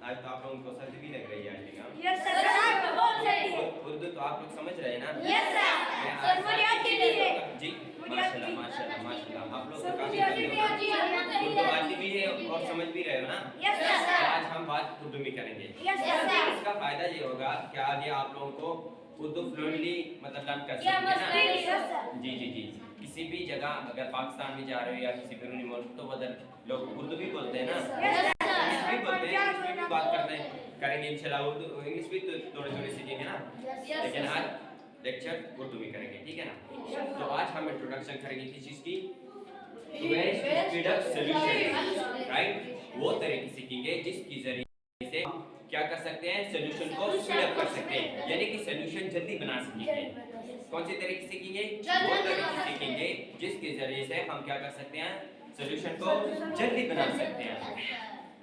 आज तो आप लोगों को सर्दी भी लग रही है आंटी का। यस सर, बहुत सर्दी है। उर्दू तो आप लोग समझ रहे हैं ना? यस सर, मुझे आती है जी। माशाल्लाह माशाल्लाह माशाल्लाह, आप लोग तो काफी उर्दू आती भी है और समझ भी रहे हो ना? Yes sir. आज हम बात उर्दू में करेंगे। Yes sir. इसका फायदा ये होगा कि आगे आप लोगों को उर्दू फ्लुएंटली मतलब लर्न कर सकते हैं ना? जी जी जी। किसी भी जगह अगर पाकिस्तान में जा रहे हो या किसी बैरूनी मुल्क तो उधर लोग उर्दू भी बोलते हैं ना, इंग्लिश भी बोलते हैं, इंग्लिश में भी बात करते हैं करेंगे इंशाल्लाह। उर्दू इंग्लिश भी तो थोड़े थोड़े सीखेंगे ना, लेकिन आज लेक्चर उर्दू में करेंगे, ठीक है ना? तो आज हम इंट्रोडक्शन करेंगे किस चीज की, ways to speed up solution, right? वो तरीके सीखेंगे जिसकी जरिए से हम क्या कर सकते हैं, सॉल्यूशन को स्पीड अप कर सकते हैं, यानी कि सॉल्यूशन जल्दी बना सकेंगे। कौन से तरीके सीखेंगे? वो तरीके सीखेंगे जिसके जरिए से हम क्या कर सकते हैं, सॉल्यूशन को जल्दी बना सकते हैं,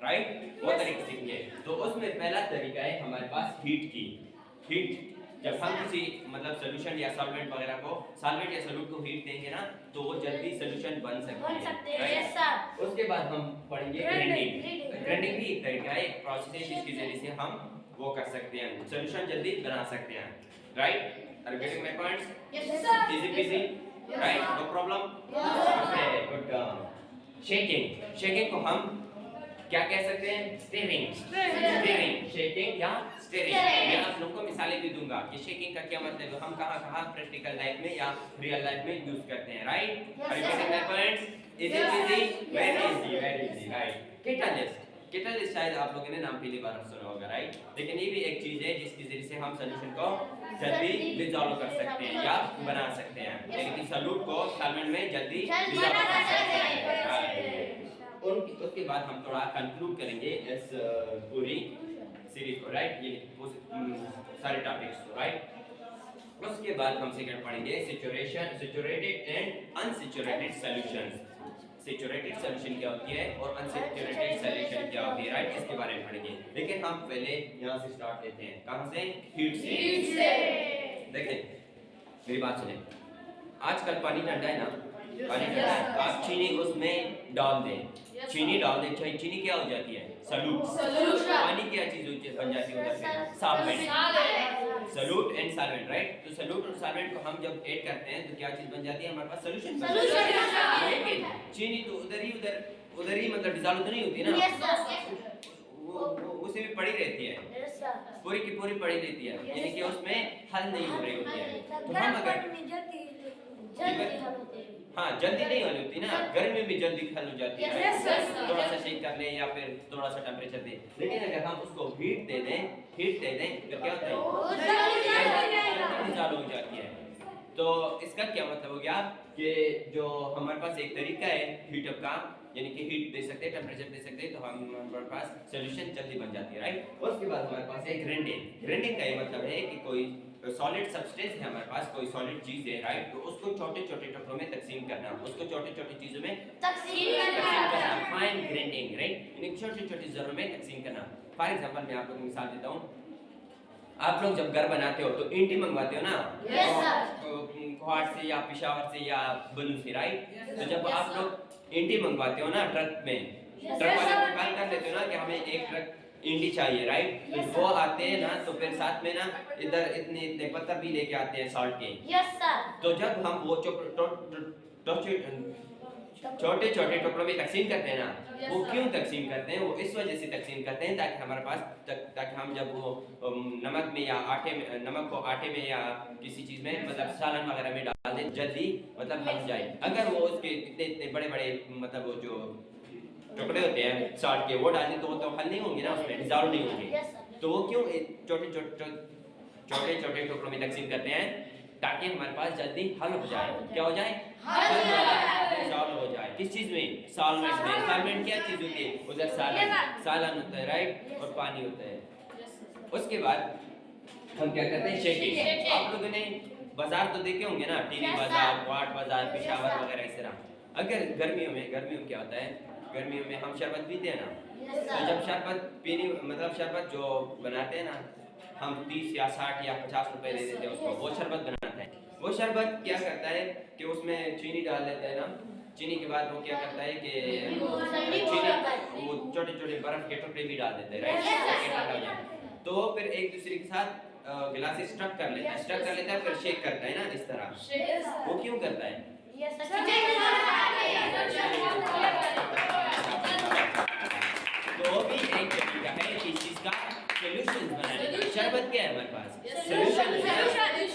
राइट? वो तरीके सीखेंगे। तो उसमें पहला तरीका है हमारे पास हीट की। हीट, जब हम किसी मतलब सॉल्यूशन या सॉल्वेंट वगैरह को, सॉल्वेंट या सॉल्यूट को हीट देंगे ना तो वो जल्दी सॉल्यूशन बन सकती है, राइट? उसके बाद हम पढ़ेंगे ग्राइंडिंग। ग्राइंडिंग भी एक तरीका है, एक प्रोसेस है जिसके जरिए से हम वो कर सकते हैं, सॉल्यूशन जल्दी बना सकते हैं, right? Are you getting my points? Yes sir. Easy peasy, right? No problem. Okay, good. Shaking. Shaking को हम क्या कह सकते हैं? Stirring. Stirring. Shaking या stirring. मैं आप लोगों को मिसालें भी दूंगा कि shaking का क्या मतलब है, हम कहाँ प्रैक्टिकल लाइफ में या रियल लाइफ में यूज करते हैं, right? Are you getting my points? Easy peasy, very easy, right? Catalyst. Catalyst शायद आप लोगों ने नाम पहली बार सुना होगा, राइट? लेकिन ये भी एक चीज है जिसके जरिए से हम सॉल्यूशन को जल्दी डिसॉल्व कर सकते हैं या बना सकते हैं, यानी कि सॉल्यूट को सॉल्वेंट में जल्दी डिसॉल्व कर सकते हैं। और उसके बाद हम थोड़ा कंक्लूड करेंगे इस पूरी सीरीज को, राइट? ये सारे टॉपिक्स को, राइट? उसके बाद हम सेकंड पढ़ेंगे saturated and unsaturated solutions. Saturated solution क्या होती है और अनसैचुरेटेड सॉल्यूशन क्या होती है, राइट? इसके बारे में पढ़ेंगे। लेकिन हम पहले यहाँ से स्टार्ट लेते हैं, कहाँ से? हीट से। देखें मेरी बात सुने, आजकल पानी ठंडा है ना, पानी ठंडा है, आप चीनी उसमें डाल दें, चीनी डाल दें, चीनी क्या हो जाती है? सॉल्यूट। पानी क्या चीज बन जाती है उधर से? Solvent. Solute and solvent, right? तो सॉल्यूट और सॉल्वेंट को हम जब ऐड करते हैं तो क्या चीज बन जाती है हमारे पास? सॉल्यूशन बन जाती है। लेकिन चीनी तो उधर ही मतलब डिसॉल्व तो नहीं होती ना, वो उसी में पड़ी रहती है, पूरी की पूरी पड़ी रहती है, यानी कि उसमें हल नहीं हो रही होती है। तो हम अगर हाँ जल्दी नहीं हल होती ना, गर्मी में जल्दी हल हो जाती है, थोड़ा सा शेक कर ले या फिर थोड़ा सा टेम्परेचर दे। लेकिन अगर हम उसको हीट दे दें तो क्या होता है? डिसॉल्व हो जाती है। तो इसका क्या मतलब हो गया कि जो हमारे पास एक तरीका है हीट अप का, यानी कि हीट दे सकते हैं, टेम्परेचर दे सकते हैं, तो हमारे पास सॉल्यूशन जल्दी बन जाती है, राइट? उसके बाद हमारे पास है ग्राइंडिंग। ग्राइंडिंग का ये मतलब है कि कोई सॉलिड सब्सटेंस है हमारे पास, कोई सॉलिड चीज है, राइट? तो उसको छोटे-छोटे टुकड़ों में तकसीम करना, उसको छोटे-छोटे चीजों में तकसीम करना, फाइन ग्राइंडिंग, राइट? यानी छोटे-छोटे जरों में तकसीम करना। फॉर एग्जांपल मैं आपको एक मिसाल देता हूं, आप लोग जब घर बनाते हो तो ईंटें मंगवाते हो ना, कुहाड़ से या पेशावर से या बलू से, राइट? तो जब आप लोग ईंटें मंगवाते हो ना ट्रक में, ट्रक वाले को कॉल कर लेते हो ना कि हमें एक ट्रक ईंटें चाहिए, राइट? तो वो आते हैं ना तो फिर साथ में ना इधर इतने पत्थर भी लेके आते हैं सॉल्ट के। Yes sir. तो जब हम वो छोटे छोटे टुकड़ों में तकसीम करते हैं ना, वो क्यों तकसीम करते हैं? वो इस वजह से तकसीम करते हैं ताकि हमारे पास ताकि हम जब वो नमक में या आटे में, नमक को आटे में या किसी चीज में मतलब सालन वगैरह में डाल दें जल्दी मतलब हल जाए। अगर वो उसके इतने बड़े बड़े मतलब वो जो टुकड़े होते हैं सॉल्ट के वो डाल दें तो वो तो हल नहीं होंगे ना, उसमें डिसॉल्व नहीं होंगे। तो वो क्यों छोटे छोटे टुकड़ों में तकसीम करते हैं? ताकि हमारे पास जल्दी हल हो जाए। क्या हो जाए? सॉल्व हो जाए। किस चीज में? सॉल्वेंट में। सॉल्वेंट क्या चीज होती है? उधर सालन होता है, राइट? और पानी होता है। उसके बाद हम क्या करते हैं? शेकिंग। आप लोगों ने बाजार तो देखे होंगे ना, टीवी बाजार, वाट बाजार, पेशावर वगैरह इस तरह। अगर गर्मियों में क्या होता है, गर्मियों में हम शरबत पीते हैं ना, तो जब शरबत पीने मतलब शरबत जो बनाते हैं ना हम 30 या 60 या 50 रुपए दे देते हैं उसको, वो शरबत बनाता है। वो शरबत क्या करता है कि उसमें चीनी डाल देता है ना, चीनी के बाद वो क्या करता है कि ठंडी चीनी करता है। वो छोटे छोटे बर्फ के टुकड़े भी डाल देते हैं, राइट? Yes, sir. ताकि ठंडा हो जाए। तो फिर एक दूसरे के साथ गिलास स्ट्रक कर लेता है, स्ट्रक कर लेता है, फिर शेक करता है ना इस तरह। वो क्यों करता है? तो वो भी एक तरीका है इस चीज का सॉल्यूशन बनाने का। शरबत क्या है हमारे पास? सॉल्यूशन है।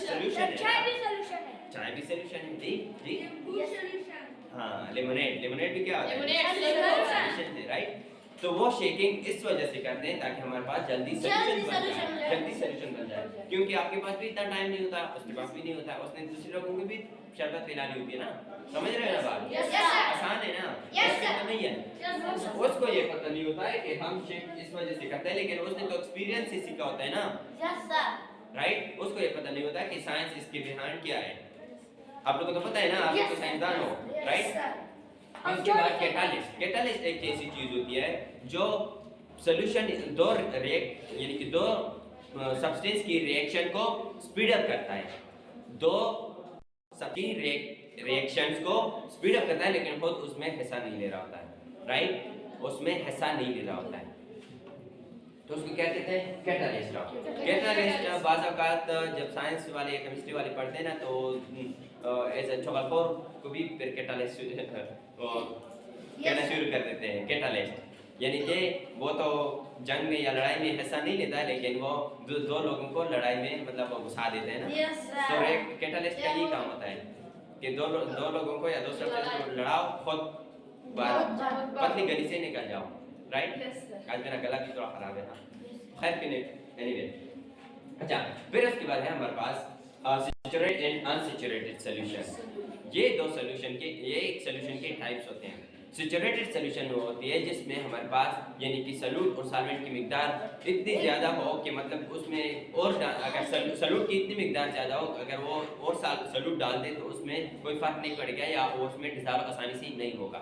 सॉल्यूशन है। चाय भी सॉल्यूशन है। जी जी हाँ, लेमोनेड भी क्या होता है? सॉल्यूशन है, राइट? तो वो शेकिंग इस वजह से करते हैं ताकि हमारे पास जल्दी सॉल्यूशन बन जाए। क्योंकि आपके पास भी इतना टाइम नहीं होता, उसके पास भी नहीं होता, उसने दूसरे लोगों को भी शरबत पिलानी होती है ना। समझ रहे हैं ना बात? Yes, sir. आसान है ना? Yes, sir. तो नहीं है। उसको ये पता नहीं होता है कि हम शेक इस वजह से करते हैं, लेकिन उसने तो एक्सपीरियंस से सीखा होता है ना, राइट? उसको ये पता नहीं होता कि साइंस इसके बिहाइंड क्या है। आप लोगों को तो पता है ना, आप लोग तो साइंसदान हो, राइट? उसके बाद कैटालिस्ट एक ऐसी चीज होती है जो सॉल्यूशन यानी कि दो सब्सटेंस की रिएक्शन को स्पीड अप करता है। दो सबकी रिएक्शंस को स्पीड अप करता है, लेकिन खुद उसमें हिस्सा नहीं ले रहा होता है, राइट? उसमें हिस्सा नहीं ले रहा होता है। तो उसको क्या कहते हैं? कैटालिस्ट। बाज़ औक़ात जब साइंस वाले या केमिस्ट्री वाले पढ़ते हैं ना, तो एज ए चौगलखोर को भी फिर कैटालिस्ट कहना शुरू कर देते हैं। कैटालिस्ट यानी कि वो तो जंग में या लड़ाई में हिस्सा नहीं लेता है, लेकिन वो दो लोगों को लड़ाई में मतलब वो घुसा देते हैं ना। तो एक कैटालिस्ट का ये काम होता है कि दो लोगों को या दो सब्सटेंस को लड़ाओ, खुद पतली गली से निकल जाओ, राइट? आज मेरा गला भी थोड़ा खराब है ना, खैर एनीवे। अच्छा, फिर उसके बाद है हमारे पास सैचुरेटेड एंड अनसैचुरेटेड सॉल्यूशन। ये एक सॉल्यूशन के टाइप्स होते हैं। सैचुरेटेड सॉल्यूशन वो होती है जिसमें हमारे पास यानी कि सॉल्यूट और सॉल्वेंट की मिकदार इतनी ज़्यादा हो कि मतलब उसमें और अगर सॉल्यूट की इतनी मिकदार ज़्यादा हो, अगर वो और सॉल्यूट डाल दे तो उसमें कोई फर्क नहीं पड़ेगा या वो उसमें डिसॉल्व आसानी से नहीं होगा।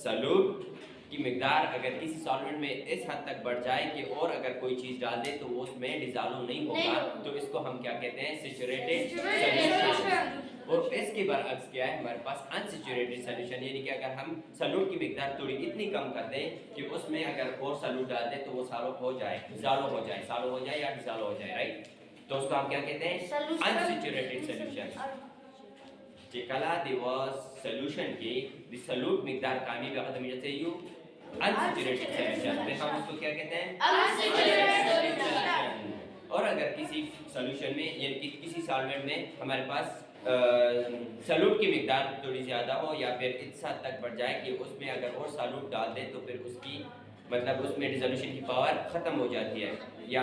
सॉल्यूट की मिकदार अगर किसी सॉल्वेंट में इस हद तक बढ़ जाए कि और अगर कोई चीज डाल दे तो वो उसमें डिसॉल्व नहीं होगा, तो इसको हम क्या कहते हैं? Saturated solution. और इसके बरअक्स क्या है हमारे पास? अनसैचुरेटेड सॉल्यूशन, यानी कि अगर हम सॉल्यूट की मिकदार थोड़ी इतनी कम कर दें कि उसमें अगर और सॉल्यूट डाल दें तो वो डिसॉल्व हो जाए या डिसॉल्व हो जाए, राइट? तो उसको हम क्या कहते हैं? Unsaturated solution. Jikala there was solution के the solute मिकदार कमी बकदर में जैसे यू unsaturated solution, तो हम उसको क्या कहते हैं? Unsaturated solution। और अगर किसी सॉल्यूशन में यानी कि किसी सॉल्वेंट में हमारे पास सॉल्यूट की मिकदार थोड़ी ज़्यादा हो या फिर इस हद तक बढ़ जाए कि उसमें अगर और सॉल्यूट डाल दें तो फिर उसकी मतलब उसमें डिसोल्यूशन की पावर ख़त्म हो जाती है या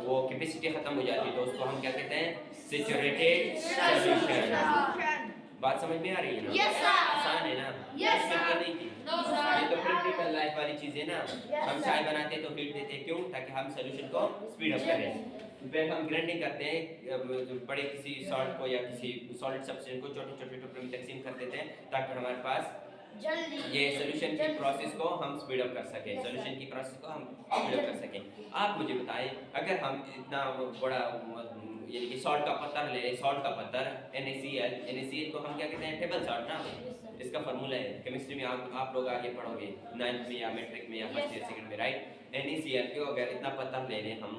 वो कैपेसिटी ख़त्म हो जाती है, तो उसको हम क्या कहते हैं? Saturated solution. बात समझ में आ रही है ना? Yes, sir. आसान है ना? Yes, sir. नहीं की No, sir. ये तो प्रैक्टिकल लाइफ वाली चीजें ना। Yes, हम sir. चाय बनाते हैं तो हीट देते हैं, क्यों? ताकि हम सॉल्यूशन को स्पीड अप करें। फिर हम ग्राइंडिंग करते हैं, बड़े किसी सॉल्ट को या किसी सॉलिड सब्सटेंस को छोटे छोटे टुकड़ों में तकसीम कर देते हैं ताकि हमारे पास ये सॉल्यूशन की प्रोसेस को हम स्पीड अप कर सकें, सॉल्यूशन की प्रोसेस को हम स्पीड अप कर सकें। आप मुझे बताएं, अगर हम इतना बड़ा यानी कि सॉल्ट का पत्थर ले, सॉल्ट का पत्थर NaCl को हम क्या कहते हैं? टेबल सॉल्ट ना, इसका फार्मूला है केमिस्ट्री में, आप लोग आगे पढ़ोगे 9th में या मैट्रिक में या फर्स्ट ईयर सेकंड में, राइट? NaCl को अगर इतना पत्थर ले लें हम,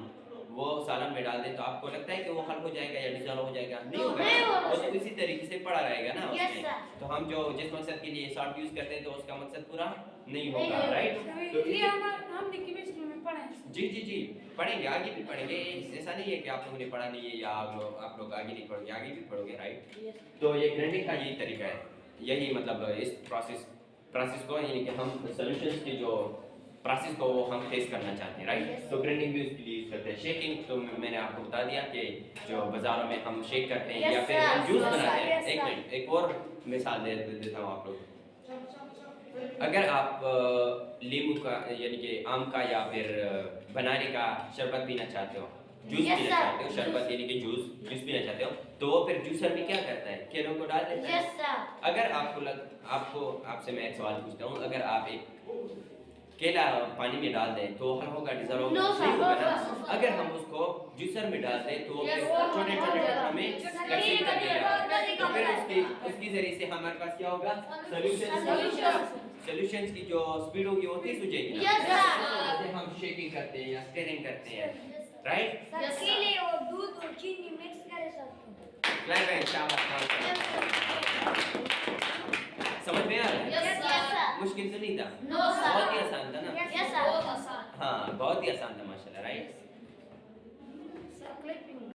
वो सालन में डाल दें तो आपको लगता है कि वो हल हो जाएगा या डिसॉल्व हो जाएगा? नहीं होगा, वो तो इसी तरीके से पड़ा रहेगा ना उसमें। तो हम जो जिस मकसद के लिए सॉल्ट यूज करते हैं तो उसका मकसद पूरा नहीं होगा, राइट? तो ये हमने केमिस्ट्री में पढ़ा है। जी पढ़ेंगे, आगे भी पढ़ेंगे। ऐसा नहीं है कि आप लोगों ने पढ़ा नहीं है या आप लोग आगे नहीं पढ़ोगे, आगे भी पढ़ोगे, राइट? तो ये ग्राइंडिंग का यही तरीका है, यही मतलब इस प्रोसेस को यानी कि हम सॉल्यूशंस की जो प्रोसेस को वो हम फेस करना चाहते हैं, राइट? तो ग्राइंडिंग भी उसके लिए यूज करते हैं। शेकिंग तो मैंने आपको बता दिया कि जो बाजारों में हम शेक करते हैं या फिर हम जूस बनाते हैं। एक मिनट, एक और मिसाल दे देता हूँ आप लोग। अगर आप नींबू का यानी कि आम का या फिर बनाने का शरबत पीना चाहते हो, जूस पीना चाहते हो, शरबत यानी कि जूस पीना चाहते हो, तो वो फिर जूसर भी क्या करता है? केलों को डाल देता है। अगर आपसे मैं एक सवाल पूछता हूँ, अगर आप एक केला पानी में डाल दें तो हल होगा, डिसॉल्व नहीं होगा ना? अगर हम उसको जूसर में डाल दें तो छोटे छोटे टुकड़ों में तकसीम कर देगा, तो फिर उसकी जरिए से हमारे पास क्या होगा? Solution. सॉल्यूशंस की जो स्पीड होगी वो तेज हो जाएगी ना? Yes, sir. जैसे हम शेकिंग करते हैं या स्टीयरिंग करते हैं, राइट? केले और दूध और चीनी मिक्स करे सकते क्लैप है, शाबाश, शाबाश। समझ में आ रहा है? Yes, sir. मुश्किल तो नहीं था? No, sir. बहुत ही आसान था ना? Yes, sir. हाँ, बहुत ही आसान था माशाल्लाह, राइट? Sir, clipping.